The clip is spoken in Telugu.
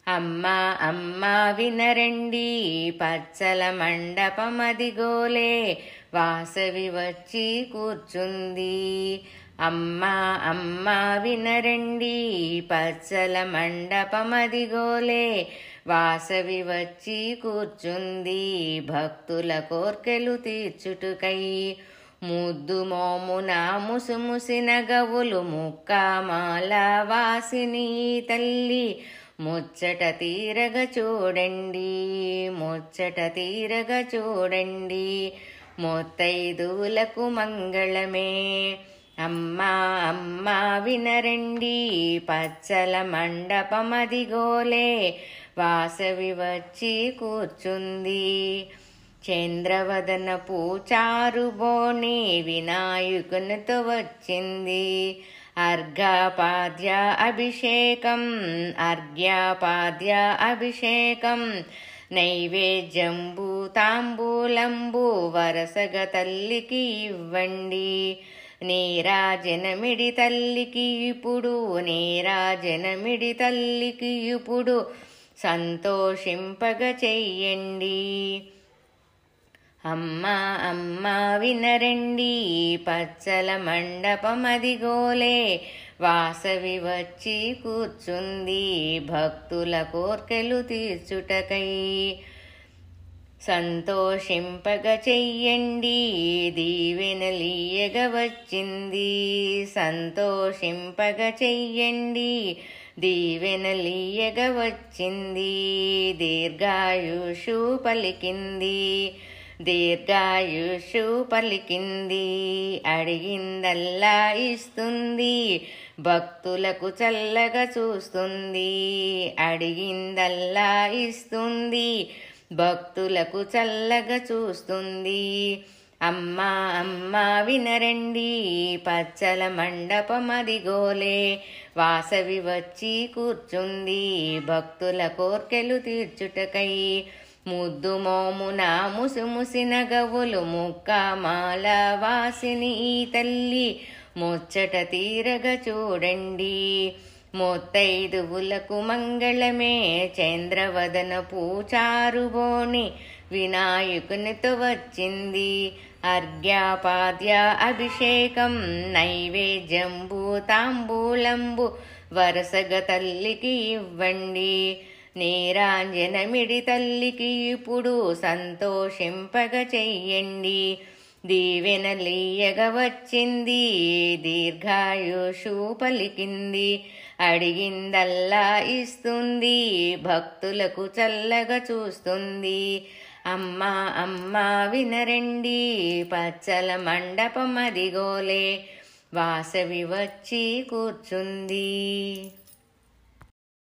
అమ్మా అమ్మా వినరండి పచ్చల మండపమదిగోలే వాసవి వచ్చి కూర్చుంది. అమ్మా అమ్మా వినరండి పచ్చల మండపమదిగోలే వాసవి వచ్చి కూర్చుంది. భక్తుల కోర్కెలు తీర్చుటకై ముద్దు మోమున ముసిముసిన గవులు ముక్కామాల వాసిని తల్లి ముచ్చట తీరగ చూడండి, ముచ్చట తీరగ చూడండి. ముత్తైదువులకు మంగళమే. అమ్మా అమ్మా వినరండి పచ్చల మండపమదిగోలే వాసవి వచ్చి కూర్చుంది. చంద్రవదనపు చారుబోని వినాయకునితో వచ్చింది. అర్ఘ్యపాద్య అభిషేకం అర్ఘ్యపాద్య అభిషేకం నైవేద్యంబు తాంబూలంబు వరసగ తల్లికి ఇవ్వండి. నీరాజనమిడి తల్లికి ఇప్పుడు నీరాజనమిడి తల్లికి ఇప్పుడు సంతోషింపగ చెయ్యండి. అమ్మా అమ్మా వినరండి పచ్చల మండపమదిగోలే వాసవి వచ్చి కూర్చుంది. భక్తుల కోర్కెలు తీర్చుటకై సంతోషింపగ చెయ్యండి. దీవెనలీయగ వచ్చింది సంతోషింపగ చెయ్యండి. దీవెనలీయగ వచ్చింది. దీర్ఘాయుషు పలికింది దీర్ఘాయుషు పలికింది. అడిగిందల్లా ఇస్తుంది భక్తులకు చల్లగా చూస్తుంది. అడిగిందల్లా ఇస్తుంది భక్తులకు చల్లగా చూస్తుంది. అమ్మా అమ్మా వినరండి పచ్చల మండపమదిగోలే వాసవి వచ్చి కూర్చుంది. భక్తుల కోర్కెలు తీర్చుటకై ముద్దు మోమున ముసిముసిన గవులు ముక్కామాల వాసిని తల్లి ముచ్చట తీరగ చూడండి. ముత్తైదువులకు మంగళమే. చంద్రవదనపు చారుబోని వినాయకునితో వచ్చింది. అర్ఘ్యపాద్య అభిషేకం నైవేద్యంబు తాంబూలంబు వరసగ తల్లికి ఇవ్వండి. నీరాంజనమిడి తల్లికి ఇప్పుడు సంతోషింపగ చెయ్యండి. దీవెనలీయగ వచ్చింది దీర్ఘాయుషు పలికింది. అడిగిందల్లా ఇస్తుంది భక్తులకు చల్లగా చూస్తుంది. అమ్మా అమ్మా వినరండి పచ్చల మండపమదిగోలే వాసవి వచ్చి కూర్చుంది.